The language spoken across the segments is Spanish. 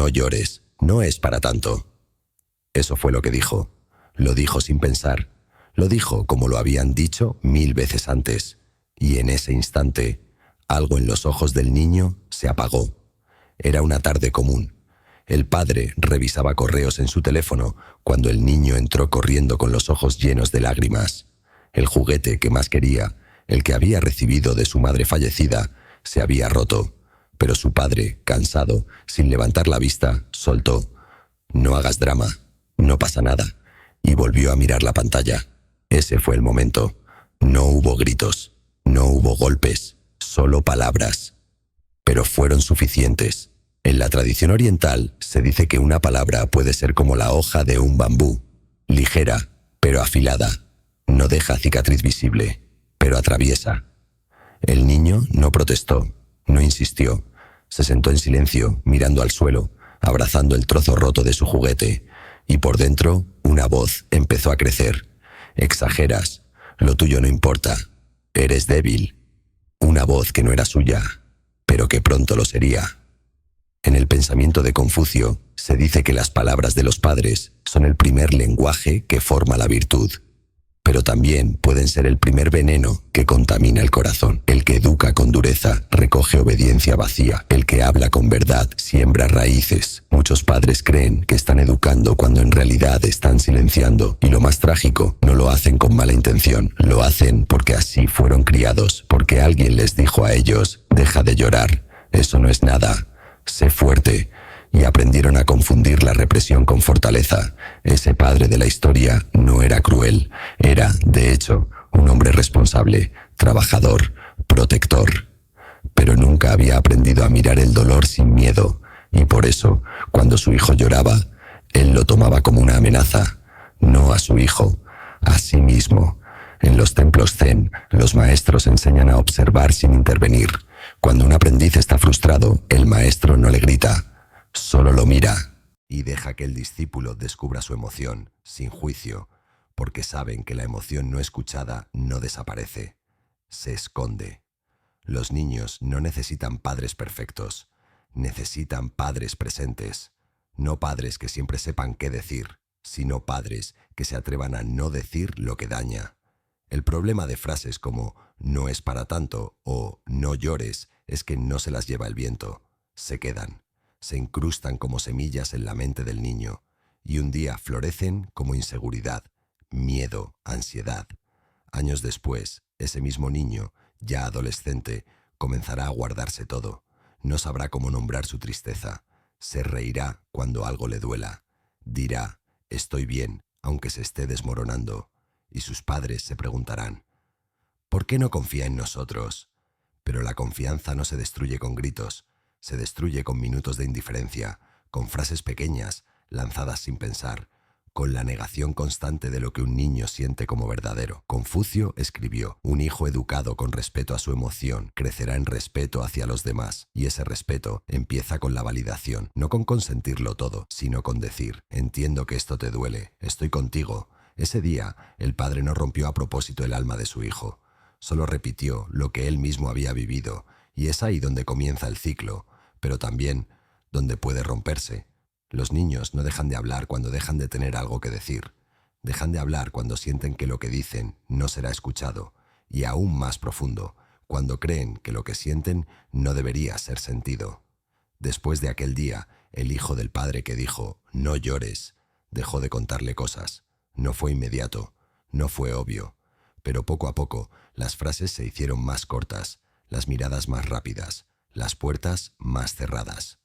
no llores, no es para tanto. Eso fue lo que dijo. Lo dijo sin pensar. Lo dijo como lo habían dicho 1000 veces antes. Y en ese instante, algo en los ojos del niño se apagó. Era una tarde común. El padre revisaba correos en su teléfono cuando el niño entró corriendo con los ojos llenos de lágrimas. El juguete que más quería, el que había recibido de su madre fallecida, se había roto. Pero su padre, cansado, sin levantar la vista, soltó: «No hagas drama, no pasa nada», y volvió a mirar la pantalla. Ese fue el momento. No hubo gritos, no hubo golpes, solo palabras. Pero fueron suficientes. En la tradición oriental se dice que una palabra puede ser como la hoja de un bambú, ligera, pero afilada. No deja cicatriz visible, pero atraviesa. El niño no protestó, no insistió. Se sentó en silencio, mirando al suelo, abrazando el trozo roto de su juguete, y por dentro una voz empezó a crecer. «Exageras, lo tuyo no importa, eres débil». Una voz que no era suya, pero que pronto lo sería. En el pensamiento de Confucio se dice que las palabras de los padres son el primer lenguaje que forma la virtud, pero también pueden ser el primer veneno que contamina el corazón. El que educa con dureza recoge obediencia vacía. El que habla con verdad siembra raíces. Muchos padres creen que están educando cuando en realidad están silenciando. Y lo más trágico, no lo hacen con mala intención. Lo hacen porque así fueron criados, porque alguien les dijo a ellos: «Deja de llorar, eso no es nada, sé fuerte». Y aprendieron a confundir la represión con fortaleza. Ese padre de la historia no era cruel. Era, de hecho, un hombre responsable, trabajador, protector. Pero nunca había aprendido a mirar el dolor sin miedo. Y por eso, cuando su hijo lloraba, él lo tomaba como una amenaza. No a su hijo, a sí mismo. En los templos zen, los maestros enseñan a observar sin intervenir. Cuando un aprendiz está frustrado, el maestro no le grita, solo lo mira y deja que el discípulo descubra su emoción, sin juicio, porque saben que la emoción no escuchada no desaparece, se esconde. Los niños no necesitan padres perfectos, necesitan padres presentes, no padres que siempre sepan qué decir, sino padres que se atrevan a no decir lo que daña. El problema de frases como «no es para tanto» o «no llores» es que no se las lleva el viento, se quedan. Se incrustan como semillas en la mente del niño y un día florecen como inseguridad, miedo, ansiedad. Años después, ese mismo niño, ya adolescente, comenzará a guardarse todo. No sabrá cómo nombrar su tristeza. Se reirá cuando algo le duela. Dirá: «Estoy bien», aunque se esté desmoronando. Y sus padres se preguntarán: «¿Por qué no confía en nosotros?». Pero la confianza no se destruye con gritos. Se destruye con minutos de indiferencia, con frases pequeñas, lanzadas sin pensar, con la negación constante de lo que un niño siente como verdadero. Confucio escribió: «Un hijo educado con respeto a su emoción crecerá en respeto hacia los demás, y ese respeto empieza con la validación, no con consentirlo todo, sino con decir: entiendo que esto te duele, estoy contigo». Ese día, el padre no rompió a propósito el alma de su hijo, solo repitió lo que él mismo había vivido, y es ahí donde comienza el ciclo, pero también donde puede romperse. Los niños no dejan de hablar cuando dejan de tener algo que decir. Dejan de hablar cuando sienten que lo que dicen no será escuchado, y aún más profundo, cuando creen que lo que sienten no debería ser sentido. Después de aquel día, el hijo del padre que dijo «no llores» dejó de contarle cosas. No fue inmediato, no fue obvio, pero poco a poco las frases se hicieron más cortas, las miradas más rápidas, las puertas más cerradas.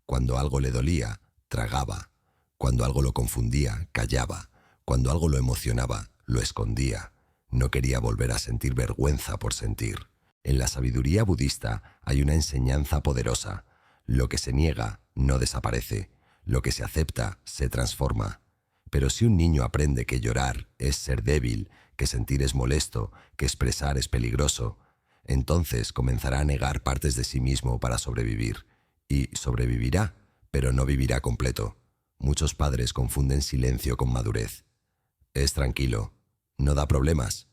Cuando algo le dolía, tragaba. Cuando algo lo confundía, callaba. Cuando algo lo emocionaba, lo escondía. No quería volver a sentir vergüenza por sentir. En la sabiduría budista hay una enseñanza poderosa. Lo que se niega no desaparece. Lo que se acepta se transforma. Pero si un niño aprende que llorar es ser débil, que sentir es molesto, que expresar es peligroso, entonces comenzará a negar partes de sí mismo para sobrevivir. Y sobrevivirá, pero no vivirá completo. Muchos padres confunden silencio con madurez. Es tranquilo, no da problemas,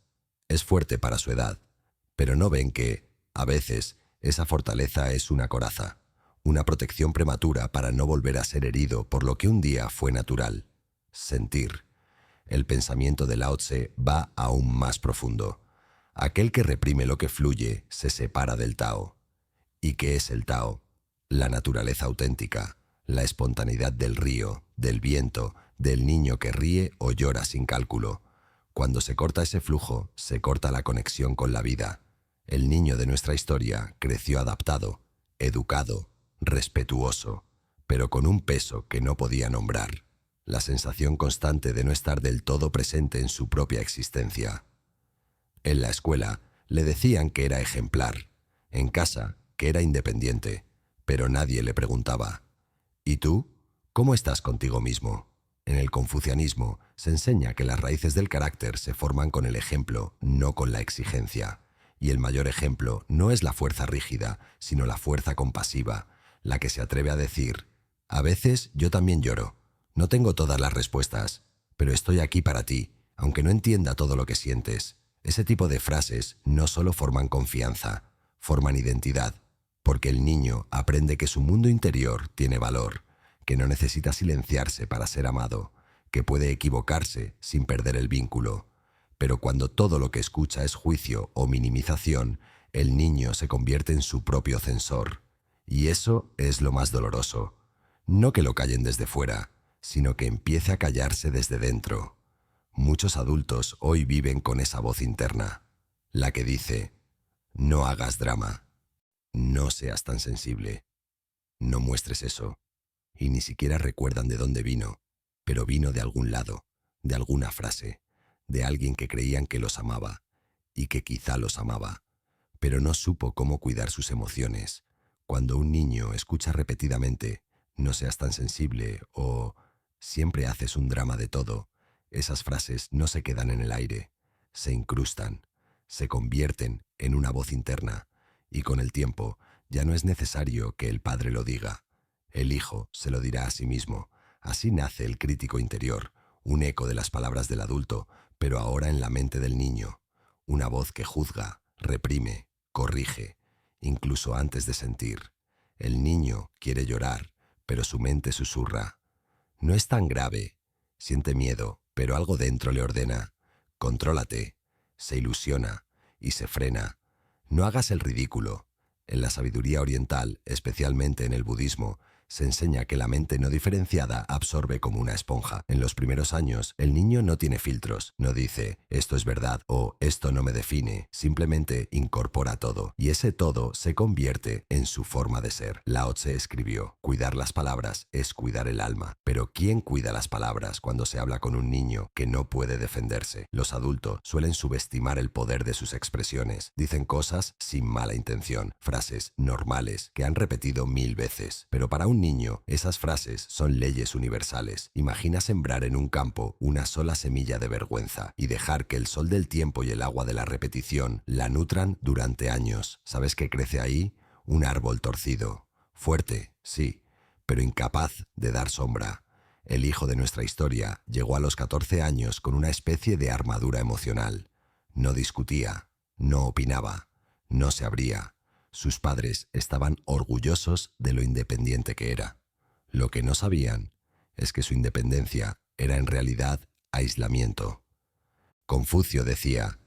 es fuerte para su edad, pero no ven que, a veces, esa fortaleza es una coraza, una protección prematura para no volver a ser herido por lo que un día fue natural: sentir. El pensamiento de Lao Tse va aún más profundo. Aquel que reprime lo que fluye se separa del Tao. ¿Y qué es el Tao? La naturaleza auténtica, la espontaneidad del río, del viento, del niño que ríe o llora sin cálculo. Cuando se corta ese flujo, se corta la conexión con la vida. El niño de nuestra historia creció adaptado, educado, respetuoso, pero con un peso que no podía nombrar: la sensación constante de no estar del todo presente en su propia existencia. En la escuela le decían que era ejemplar, en casa que era independiente, pero nadie le preguntaba: ¿y tú? ¿Cómo estás contigo mismo? En el confucianismo se enseña que las raíces del carácter se forman con el ejemplo, no con la exigencia. Y el mayor ejemplo no es la fuerza rígida, sino la fuerza compasiva, la que se atreve a decir: a veces yo también lloro, no tengo todas las respuestas, pero estoy aquí para ti, aunque no entienda todo lo que sientes. Ese tipo de frases no solo forman confianza, forman identidad, porque el niño aprende que su mundo interior tiene valor, que no necesita silenciarse para ser amado, que puede equivocarse sin perder el vínculo. Pero cuando todo lo que escucha es juicio o minimización, el niño se convierte en su propio censor. Y eso es lo más doloroso. No que lo callen desde fuera, sino que empiece a callarse desde dentro. Muchos adultos hoy viven con esa voz interna, la que dice: no hagas drama, no seas tan sensible, no muestres eso. Y ni siquiera recuerdan de dónde vino, pero vino de algún lado, de alguna frase, de alguien que creían que los amaba, y que quizá los amaba, pero no supo cómo cuidar sus emociones. Cuando un niño escucha repetidamente: no seas tan sensible, o siempre haces un drama de todo, esas frases no se quedan en el aire, se incrustan, se convierten en una voz interna, y con el tiempo ya no es necesario que el padre lo diga. El hijo se lo dirá a sí mismo. Así nace el crítico interior, un eco de las palabras del adulto, pero ahora en la mente del niño. Una voz que juzga, reprime, corrige, incluso antes de sentir. El niño quiere llorar, pero su mente susurra: no es tan grave. Siente miedo, pero algo dentro le ordena: contrólate. Se ilusiona y se frena. No hagas el ridículo. En la sabiduría oriental, especialmente en el budismo, se enseña que la mente no diferenciada absorbe como una esponja. En los primeros años, el niño no tiene filtros, no dice esto es verdad o esto no me define, simplemente incorpora todo, y ese todo se convierte en su forma de ser. Lao Tse escribió: cuidar las palabras es cuidar el alma. Pero ¿quién cuida las palabras cuando se habla con un niño que no puede defenderse? Los adultos suelen subestimar el poder de sus expresiones. Dicen cosas sin mala intención, frases normales que han repetido 1000 veces, pero para un niño, esas frases son leyes universales. Imagina sembrar en un campo una sola semilla de vergüenza y dejar que el sol del tiempo y el agua de la repetición la nutran durante años. ¿Sabes qué crece ahí? Un árbol torcido. Fuerte, sí, pero incapaz de dar sombra. El hijo de nuestra historia llegó a los 14 años con una especie de armadura emocional. No discutía, no opinaba, no se abría. Sus padres estaban orgullosos de lo independiente que era. Lo que no sabían es que su independencia era en realidad aislamiento. Confucio decía: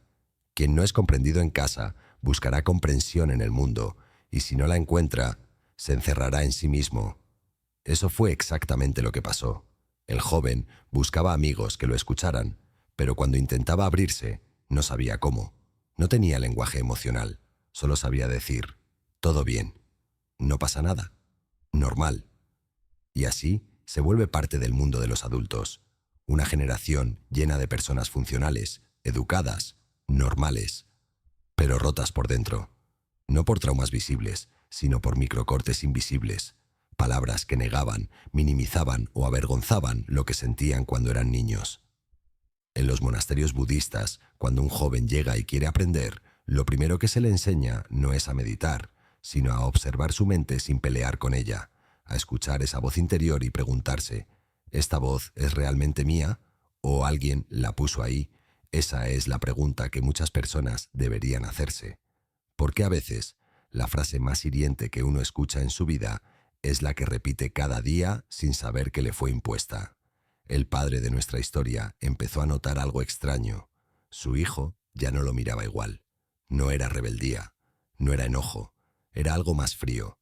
quien no es comprendido en casa buscará comprensión en el mundo, y si no la encuentra, se encerrará en sí mismo. Eso fue exactamente lo que pasó. El joven buscaba amigos que lo escucharan, pero cuando intentaba abrirse, no sabía cómo. No tenía lenguaje emocional. Solo sabía decir: todo bien, no pasa nada, normal. Y así se vuelve parte del mundo de los adultos. Una generación llena de personas funcionales, educadas, normales, pero rotas por dentro. No por traumas visibles, sino por microcortes invisibles. Palabras que negaban, minimizaban o avergonzaban lo que sentían cuando eran niños. En los monasterios budistas, cuando un joven llega y quiere aprender, lo primero que se le enseña no es a meditar, sino a observar su mente sin pelear con ella, a escuchar esa voz interior y preguntarse: ¿esta voz es realmente mía? ¿O alguien la puso ahí? Esa es la pregunta que muchas personas deberían hacerse. Porque a veces, la frase más hiriente que uno escucha en su vida es la que repite cada día sin saber que le fue impuesta. El padre de nuestra historia empezó a notar algo extraño. Su hijo ya no lo miraba igual. No era rebeldía, no era enojo, era algo más frío.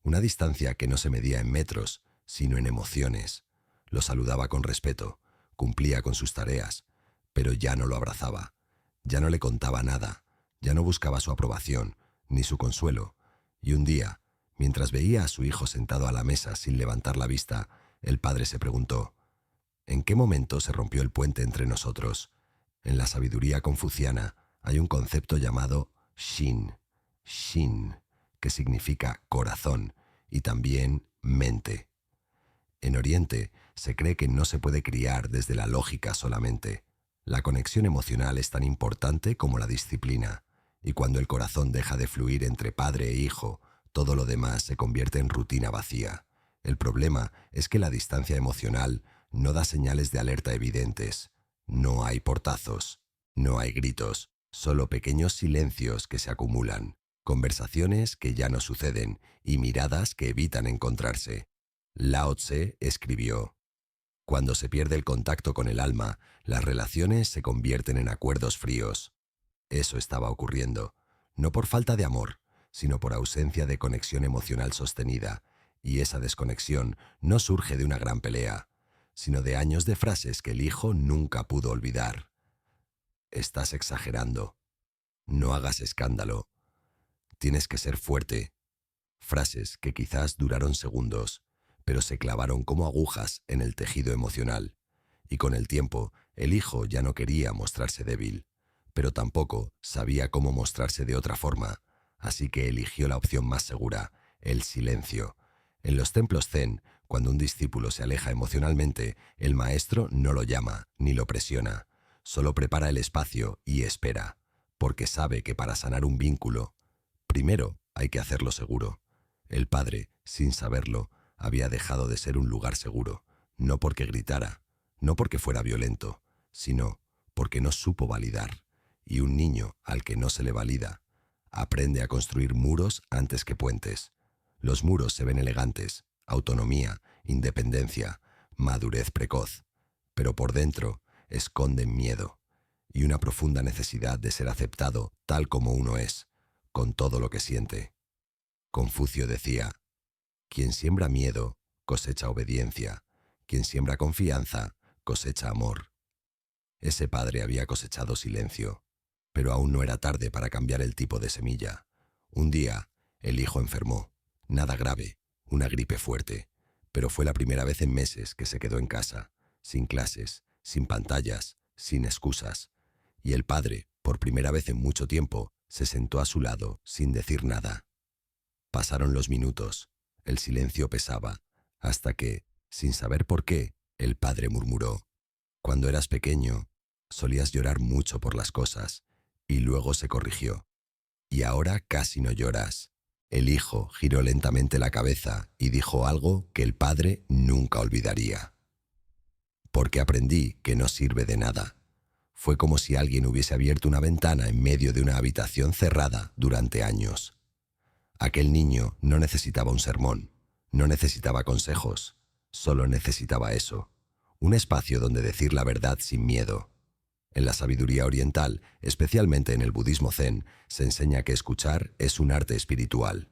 Una distancia que no se medía en metros, sino en emociones. Lo saludaba con respeto, cumplía con sus tareas, pero ya no lo abrazaba. Ya no le contaba nada, ya no buscaba su aprobación, ni su consuelo. Y un día, mientras veía a su hijo sentado a la mesa sin levantar la vista, el padre se preguntó: ¿en qué momento se rompió el puente entre nosotros? En la sabiduría confuciana hay un concepto llamado Shin, que significa corazón y también mente. En Oriente se cree que no se puede criar desde la lógica solamente. La conexión emocional es tan importante como la disciplina, y cuando el corazón deja de fluir entre padre e hijo, todo lo demás se convierte en rutina vacía. El problema es que la distancia emocional no da señales de alerta evidentes. No hay portazos, no hay gritos, solo pequeños silencios que se acumulan, conversaciones que ya no suceden y miradas que evitan encontrarse. Lao Tse escribió: cuando se pierde el contacto con el alma, las relaciones se convierten en acuerdos fríos. Eso estaba ocurriendo, no por falta de amor, sino por ausencia de conexión emocional sostenida, y esa desconexión no surge de una gran pelea, sino de años de frases que el hijo nunca pudo olvidar. Estás exagerando. No hagas escándalo. Tienes que ser fuerte. Frases que quizás duraron segundos, pero se clavaron como agujas en el tejido emocional. Y con el tiempo, el hijo ya no quería mostrarse débil, pero tampoco sabía cómo mostrarse de otra forma, así que eligió la opción más segura, el silencio. En los templos zen, cuando un discípulo se aleja emocionalmente, el maestro no lo llama ni lo presiona, solo prepara el espacio y espera, porque sabe que para sanar un vínculo, primero hay que hacerlo seguro. El padre, sin saberlo, había dejado de ser un lugar seguro, no porque gritara, no porque fuera violento, sino porque no supo validar. Y un niño al que no se le valida, aprende a construir muros antes que puentes. Los muros se ven elegantes, autonomía, independencia, madurez precoz, pero por dentro esconden miedo y una profunda necesidad de ser aceptado tal como uno es, con todo lo que siente. Confucio decía: quien siembra miedo cosecha obediencia, quien siembra confianza cosecha amor. Ese padre había cosechado silencio, pero aún no era tarde para cambiar el tipo de semilla. Un día, el hijo enfermó. Nada grave, una gripe fuerte, pero fue la primera vez en meses que se quedó en casa, sin clases, sin pantallas, sin excusas. Y el padre, por primera vez en mucho tiempo, se sentó a su lado sin decir nada. Pasaron los minutos, el silencio pesaba, hasta que, sin saber por qué, el padre murmuró: cuando eras pequeño, solías llorar mucho por las cosas, y luego se corrigió. Y ahora casi no lloras. El hijo giró lentamente la cabeza y dijo algo que el padre nunca olvidaría. Porque aprendí que no sirve de nada. Fue como si alguien hubiese abierto una ventana en medio de una habitación cerrada durante años. Aquel niño no necesitaba un sermón, no necesitaba consejos, solo necesitaba eso, un espacio donde decir la verdad sin miedo. En la sabiduría oriental, especialmente en el budismo zen, se enseña que escuchar es un arte espiritual.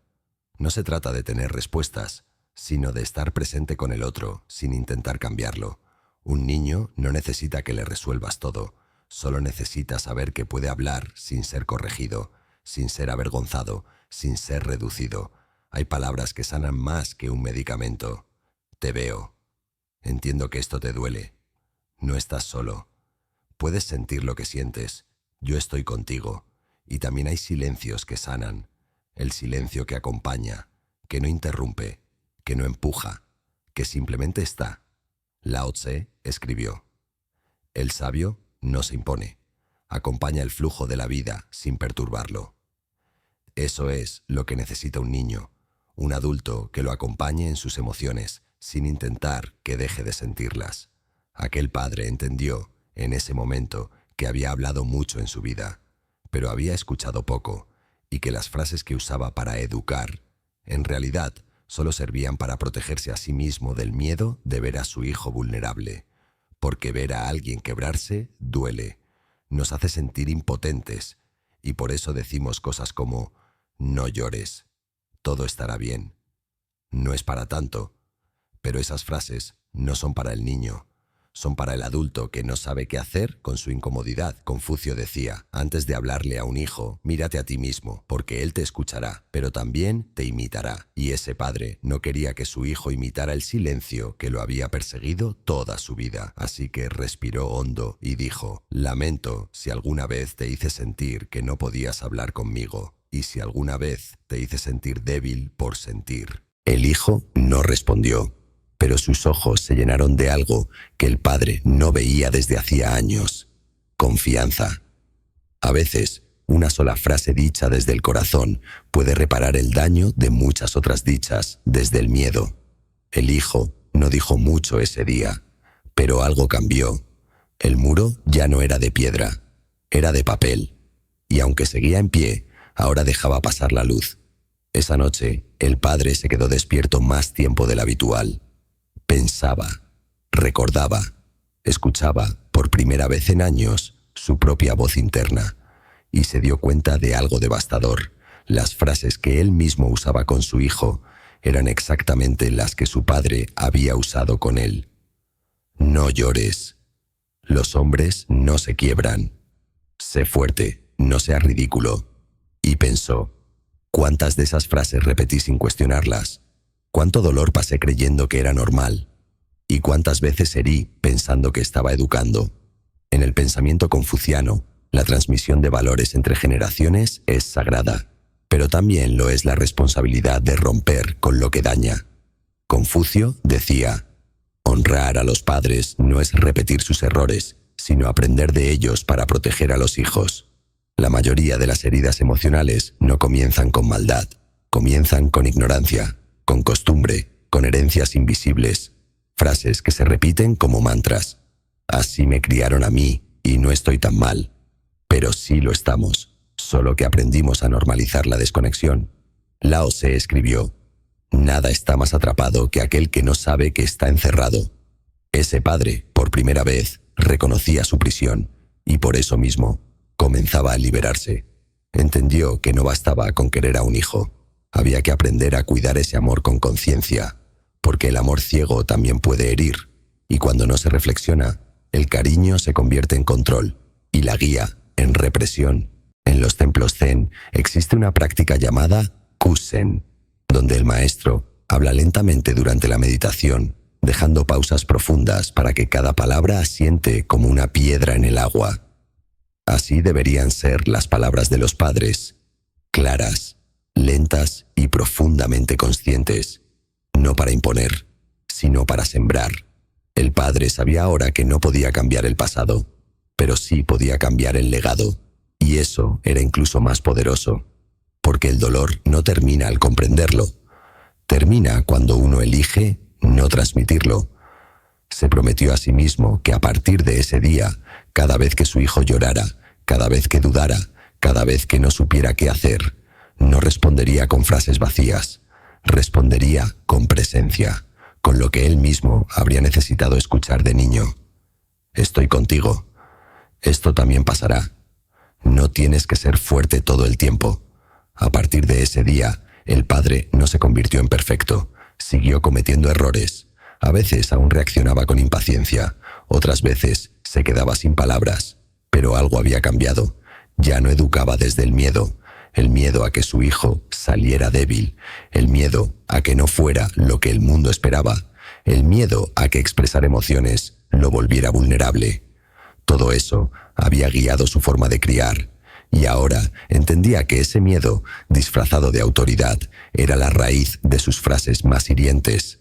No se trata de tener respuestas, sino de estar presente con el otro, sin intentar cambiarlo. Un niño no necesita que le resuelvas todo, solo necesita saber que puede hablar sin ser corregido, sin ser avergonzado, sin ser reducido. Hay palabras que sanan más que un medicamento. Te veo. Entiendo que esto te duele. No estás solo. Puedes sentir lo que sientes. Yo estoy contigo. Y también hay silencios que sanan. El silencio que acompaña, que no interrumpe, que no empuja, que simplemente está. Lao Tse escribió: el sabio no se impone. Acompaña el flujo de la vida sin perturbarlo. Eso es lo que necesita un niño, un adulto que lo acompañe en sus emociones, sin intentar que deje de sentirlas. Aquel padre entendió, en ese momento, que había hablado mucho en su vida, pero había escuchado poco, y que las frases que usaba para educar, en realidad, solo servían para protegerse a sí mismo del miedo de ver a su hijo vulnerable. Porque ver a alguien quebrarse duele, nos hace sentir impotentes, y por eso decimos cosas como «no llores, todo estará bien». No es para tanto, pero esas frases no son para el niño, son para el adulto que no sabe qué hacer con su incomodidad. Confucio decía, antes de hablarle a un hijo, mírate a ti mismo, porque él te escuchará, pero también te imitará. Y ese padre no quería que su hijo imitara el silencio que lo había perseguido toda su vida, así que respiró hondo y dijo, lamento si alguna vez te hice sentir que no podías hablar conmigo, y si alguna vez te hice sentir débil por sentir. El hijo no respondió, pero sus ojos se llenaron de algo que el padre no veía desde hacía años: confianza. A veces, una sola frase dicha desde el corazón puede reparar el daño de muchas otras dichas desde el miedo. El hijo no dijo mucho ese día, pero algo cambió. El muro ya no era de piedra, era de papel, y aunque seguía en pie, ahora dejaba pasar la luz. Esa noche, el padre se quedó despierto más tiempo del habitual. Pensaba, recordaba, escuchaba por primera vez en años su propia voz interna y se dio cuenta de algo devastador. Las frases que él mismo usaba con su hijo eran exactamente las que su padre había usado con él. No llores. Los hombres no se quiebran. Sé fuerte, no seas ridículo. Y pensó, ¿cuántas de esas frases repetí sin cuestionarlas? ¿Cuánto dolor pasé creyendo que era normal? ¿Y cuántas veces herí pensando que estaba educando? En el pensamiento confuciano, la transmisión de valores entre generaciones es sagrada, pero también lo es la responsabilidad de romper con lo que daña. Confucio decía, honrar a los padres no es repetir sus errores, sino aprender de ellos para proteger a los hijos. La mayoría de las heridas emocionales no comienzan con maldad, comienzan con ignorancia, con costumbre, con herencias invisibles, frases que se repiten como mantras. Así me criaron a mí y no estoy tan mal. Pero sí lo estamos, solo que aprendimos a normalizar la desconexión. Lao Tse escribió, nada está más atrapado que aquel que no sabe que está encerrado. Ese padre, por primera vez, reconocía su prisión y por eso mismo comenzaba a liberarse. Entendió que no bastaba con querer a un hijo. Había que aprender a cuidar ese amor con conciencia, porque el amor ciego también puede herir, y cuando no se reflexiona, el cariño se convierte en control y la guía en represión. En los templos zen existe una práctica llamada Kusen, donde el maestro habla lentamente durante la meditación, dejando pausas profundas para que cada palabra asiente como una piedra en el agua. Así deberían ser las palabras de los padres, claras, lentas y profundamente conscientes, no para imponer, sino para sembrar. El padre sabía ahora que no podía cambiar el pasado, pero sí podía cambiar el legado, y eso era incluso más poderoso, porque el dolor no termina al comprenderlo, termina cuando uno elige no transmitirlo. Se prometió a sí mismo que a partir de ese día, cada vez que su hijo llorara, cada vez que dudara, cada vez que no supiera qué hacer, no respondería con frases vacías, respondería con presencia, con lo que él mismo habría necesitado escuchar de niño. Estoy contigo. Esto también pasará. No tienes que ser fuerte todo el tiempo. A partir de ese día, el padre no se convirtió en perfecto, siguió cometiendo errores. A veces aún reaccionaba con impaciencia, otras veces se quedaba sin palabras, pero algo había cambiado. Ya no educaba desde el miedo a que su hijo saliera débil, el miedo a que no fuera lo que el mundo esperaba, el miedo a que expresar emociones lo volviera vulnerable. Todo eso había guiado su forma de criar, y ahora entendía que ese miedo, disfrazado de autoridad, era la raíz de sus frases más hirientes.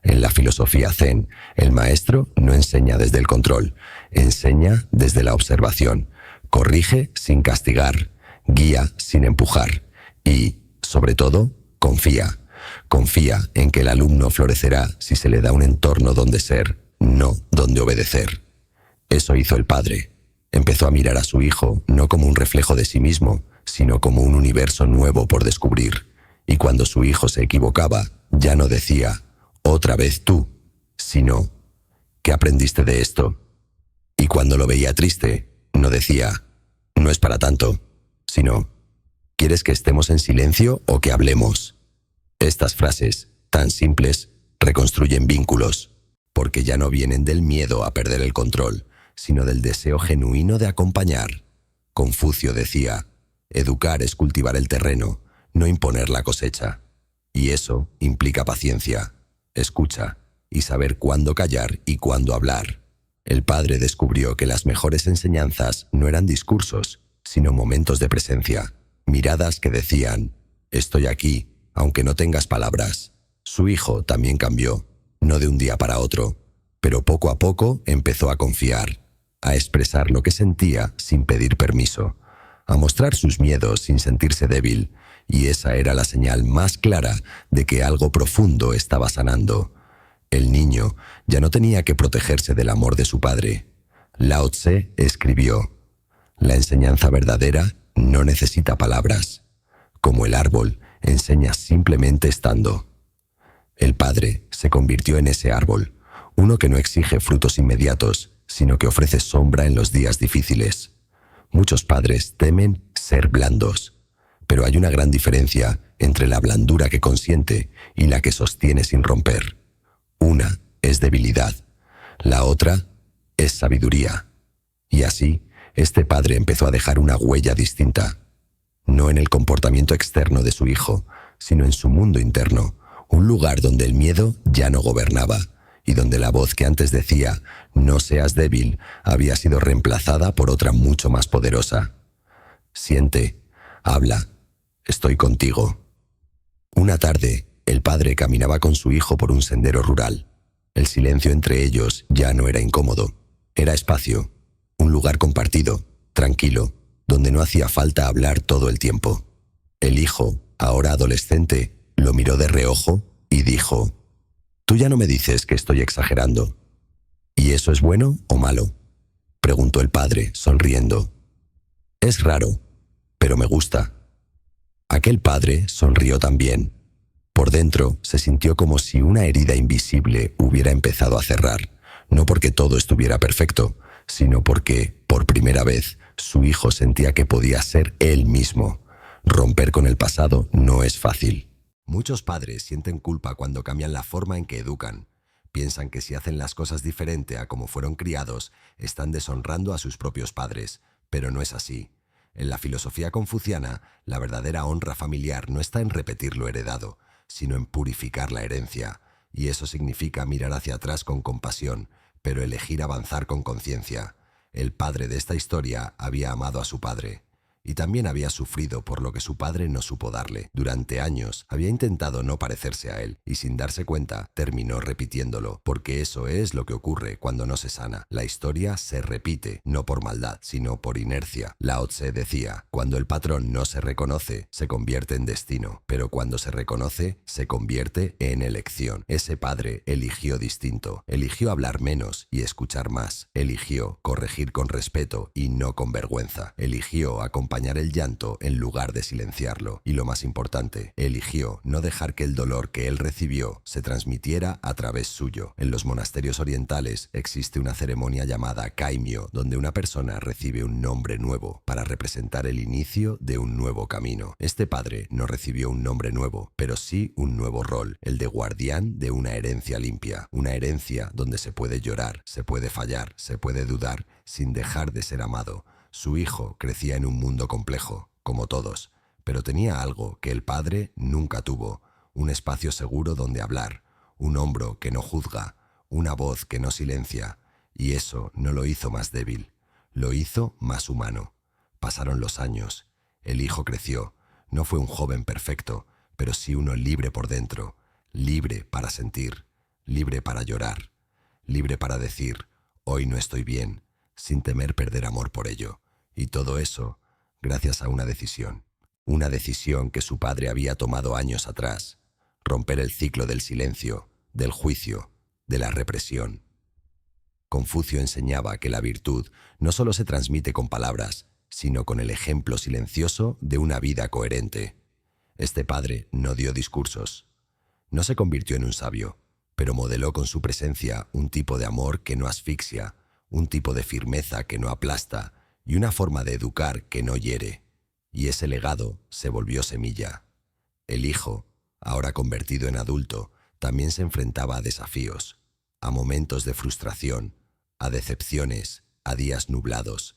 En la filosofía zen, el maestro no enseña desde el control, enseña desde la observación, corrige sin castigar, guía sin empujar y, sobre todo, confía. Confía en que el alumno florecerá si se le da un entorno donde ser, no donde obedecer. Eso hizo el padre. Empezó a mirar a su hijo no como un reflejo de sí mismo, sino como un universo nuevo por descubrir. Y cuando su hijo se equivocaba, Ya no decía, otra vez tú, sino, ¿qué aprendiste de esto? Y cuando lo veía triste, no decía, no es para tanto, sino, ¿quieres que estemos en silencio o que hablemos? Estas frases, tan simples, reconstruyen vínculos, porque ya no vienen del miedo a perder el control, sino del deseo genuino de acompañar. Confucio decía, educar es cultivar el terreno, no imponer la cosecha. Y eso implica paciencia, escucha y saber cuándo callar y cuándo hablar. El padre descubrió que las mejores enseñanzas no eran discursos, sino momentos de presencia, miradas que decían, estoy aquí, aunque no tengas palabras. Su hijo también cambió, no de un día para otro, pero poco a poco empezó a confiar, a expresar lo que sentía sin pedir permiso, a mostrar sus miedos sin sentirse débil, y esa era la señal más clara de que algo profundo estaba sanando. El niño ya no tenía que protegerse del amor de su padre. Lao Tse escribió, la enseñanza verdadera no necesita palabras. Como el árbol, enseña simplemente estando. El padre se convirtió en ese árbol, uno que no exige frutos inmediatos, sino que ofrece sombra en los días difíciles. Muchos padres temen ser blandos, pero hay una gran diferencia entre la blandura que consiente y la que sostiene sin romper. Una es debilidad, la otra es sabiduría. Y así, este padre empezó a dejar una huella distinta, no en el comportamiento externo de su hijo, sino en su mundo interno, un lugar donde el miedo ya no gobernaba y donde la voz que antes decía «no seas débil» había sido reemplazada por otra mucho más poderosa. Siente, habla, estoy contigo. Una tarde, el padre caminaba con su hijo por un sendero rural. El silencio entre ellos ya no era incómodo, era espacio, un lugar compartido, tranquilo, donde no hacía falta hablar todo el tiempo. El hijo, ahora adolescente, lo miró de reojo y dijo, «Tú ya no me dices que estoy exagerando». «¿Y eso es bueno o malo?», preguntó el padre, sonriendo. «Es raro, pero me gusta». Aquel padre sonrió también. Por dentro se sintió como si una herida invisible hubiera empezado a cerrar, no porque todo estuviera perfecto, sino porque, por primera vez, su hijo sentía que podía ser él mismo. Romper con el pasado no es fácil. Muchos padres sienten culpa cuando cambian la forma en que educan. Piensan que si hacen las cosas diferente a como fueron criados, están deshonrando a sus propios padres, pero no es así. En la filosofía confuciana, la verdadera honra familiar no está en repetir lo heredado, sino en purificar la herencia, y eso significa mirar hacia atrás con compasión, pero elegir avanzar con conciencia. El padre de esta historia había amado a su padre, y también había sufrido por lo que su padre no supo darle. Durante años había intentado no parecerse a él, y sin darse cuenta terminó repitiéndolo, porque eso es lo que ocurre cuando no se sana. La historia se repite, no por maldad, sino por inercia. Lao Tse decía, cuando el patrón no se reconoce, se convierte en destino, pero cuando se reconoce, se convierte en elección. Ese padre eligió distinto, eligió hablar menos y escuchar más, eligió corregir con respeto y no con vergüenza, eligió acompañar el llanto en lugar de silenciarlo, y lo más importante, eligió no dejar que el dolor que él recibió se transmitiera a través suyo. En los monasterios orientales existe una ceremonia llamada Kaimyo, donde una persona recibe un nombre nuevo para representar el inicio de un nuevo camino. Este padre no recibió un nombre nuevo, pero sí un nuevo rol, el de guardián de una herencia limpia, una herencia donde se puede llorar, se puede fallar, se puede dudar, sin dejar de ser amado. Su hijo crecía en un mundo complejo, como todos, pero tenía algo que el padre nunca tuvo, un espacio seguro donde hablar, un hombro que no juzga, una voz que no silencia, y eso no lo hizo más débil, lo hizo más humano. Pasaron los años, el hijo creció, no fue un joven perfecto, pero sí uno libre por dentro, libre para sentir, libre para llorar, libre para decir, hoy no estoy bien, sin temer perder amor por ello. Y todo eso gracias a una decisión que su padre había tomado años atrás, romper el ciclo del silencio, del juicio, de la represión. Confucio enseñaba que la virtud no solo se transmite con palabras, sino con el ejemplo silencioso de una vida coherente. Este padre no dio discursos, No se convirtió en un sabio, pero modeló con su presencia un tipo de amor que no asfixia, un tipo de firmeza que no aplasta y una forma de educar que no hiere. Y ese legado se volvió semilla. El hijo, ahora convertido en adulto, también se enfrentaba a desafíos, a momentos de frustración, a decepciones, a días nublados.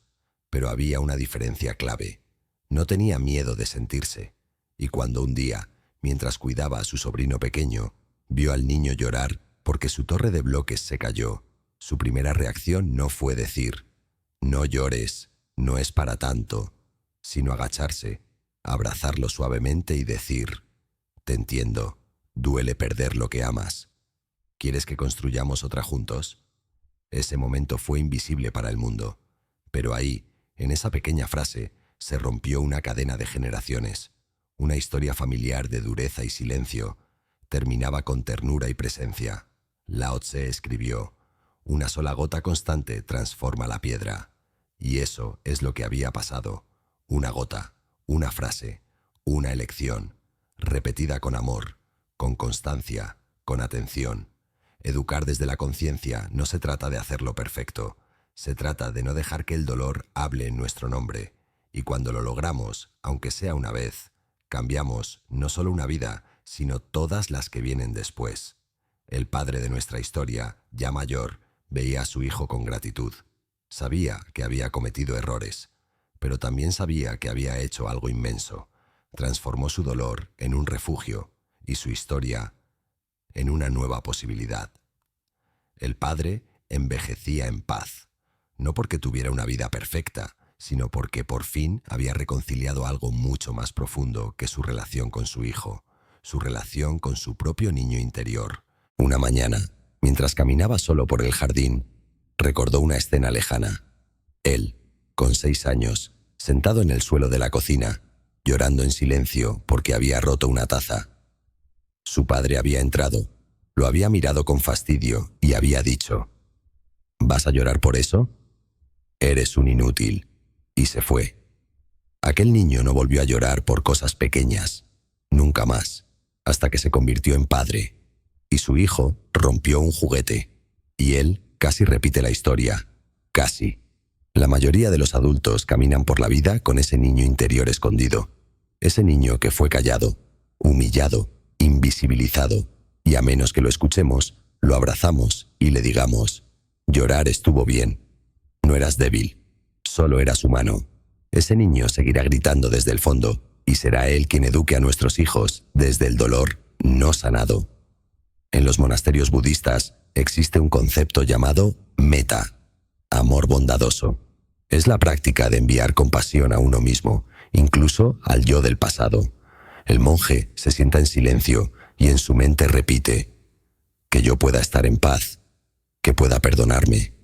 Pero había una diferencia clave. No tenía miedo de sentirse. Y cuando un día, mientras cuidaba a su sobrino pequeño, vio al niño llorar porque su torre de bloques se cayó, su primera reacción no fue decir, «No llores, no es para tanto», sino agacharse, abrazarlo suavemente y decir, «Te entiendo, duele perder lo que amas. ¿Quieres que construyamos otra juntos?». Ese momento fue invisible para el mundo, pero ahí, en esa pequeña frase, se rompió una cadena de generaciones. Una historia familiar de dureza y silencio terminaba con ternura y presencia. Lao Tse escribió, «Una sola gota constante transforma la piedra». Y eso es lo que había pasado. Una gota, una frase, una elección, repetida con amor, con constancia, con atención. Educar desde la conciencia no se trata de hacerlo perfecto, se trata de no dejar que el dolor hable en nuestro nombre. Y cuando lo logramos, aunque sea una vez, cambiamos no solo una vida, sino todas las que vienen después. El padre de nuestra historia, ya mayor, veía a su hijo con gratitud. Sabía que había cometido errores, pero también sabía que había hecho algo inmenso. Transformó su dolor en un refugio y su historia en una nueva posibilidad. El padre envejecía en paz, no porque tuviera una vida perfecta, sino porque por fin había reconciliado algo mucho más profundo que su relación con su hijo, su relación con su propio niño interior. Una mañana, mientras caminaba solo por el jardín, recordó una escena lejana. Él, con 6 años, sentado en el suelo de la cocina, llorando en silencio porque había roto una taza. Su padre había entrado, lo había mirado con fastidio y había dicho, «¿Vas a llorar por eso? Eres un inútil». Y se fue. Aquel niño no volvió a llorar por cosas pequeñas, nunca más, hasta que se convirtió en padre. Y su hijo rompió un juguete. Y él casi repite la historia. Casi. La mayoría de los adultos caminan por la vida con ese niño interior escondido. Ese niño que fue callado, humillado, invisibilizado. Y a menos que lo escuchemos, lo abrazamos y le digamos, «Llorar estuvo bien. No eras débil. Solo eras humano». Ese niño seguirá gritando desde el fondo y será él quien eduque a nuestros hijos desde el dolor no sanado. En los monasterios budistas existe un concepto llamado metta, amor bondadoso. Es la práctica de enviar compasión a uno mismo, incluso al yo del pasado. El monje se sienta en silencio y en su mente repite, «Que yo pueda estar en paz, que pueda perdonarme,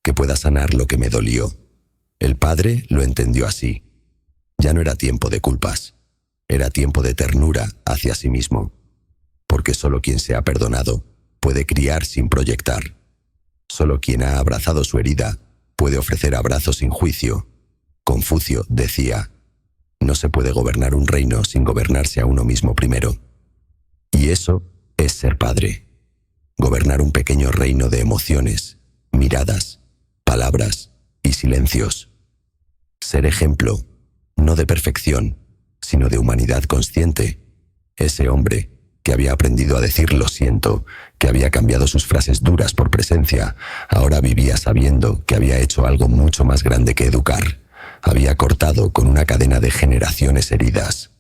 que pueda sanar lo que me dolió». El padre lo entendió así. Ya no era tiempo de culpas, era tiempo de ternura hacia sí mismo, porque solo quien se ha perdonado puede criar sin proyectar. Solo quien ha abrazado su herida puede ofrecer abrazos sin juicio. Confucio decía, «No se puede gobernar un reino sin gobernarse a uno mismo primero». Y eso es ser padre. Gobernar un pequeño reino de emociones, miradas, palabras y silencios. Ser ejemplo, no de perfección, sino de humanidad consciente. Ese hombre que había aprendido a decir «lo siento», que había cambiado sus frases duras por presencia, ahora vivía sabiendo que había hecho algo mucho más grande que educar. Había cortado con una cadena de generaciones heridas.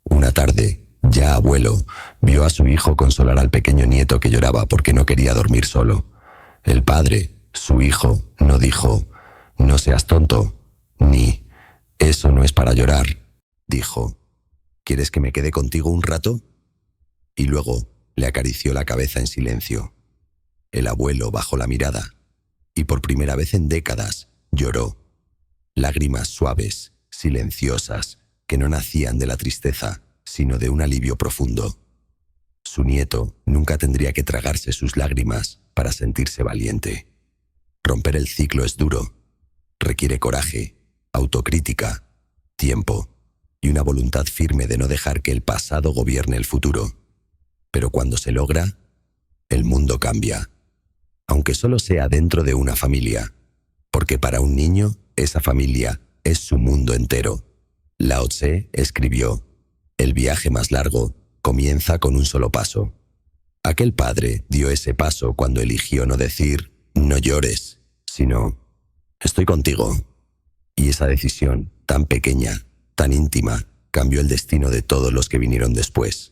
Una tarde, ya abuelo, vio a su hijo consolar al pequeño nieto que lloraba porque no quería dormir solo. El padre, su hijo, no dijo «No seas tonto», ni «Eso no es para llorar». Dijo «¿Quieres que me quede contigo un rato?». Y luego le acarició la cabeza en silencio. El abuelo bajó la mirada y por primera vez en décadas lloró. Lágrimas suaves, silenciosas, que no nacían de la tristeza, sino de un alivio profundo. Su nieto nunca tendría que tragarse sus lágrimas para sentirse valiente. Romper el ciclo es duro. Requiere coraje, autocrítica, tiempo y una voluntad firme de no dejar que el pasado gobierne el futuro. Pero cuando se logra, el mundo cambia, aunque solo sea dentro de una familia, porque para un niño esa familia es su mundo entero. Lao Tse escribió: el viaje más largo comienza con un solo paso. Aquel padre dio ese paso cuando eligió no decir «no llores», sino «estoy contigo». Y esa decisión, tan pequeña, tan íntima, cambió el destino de todos los que vinieron después.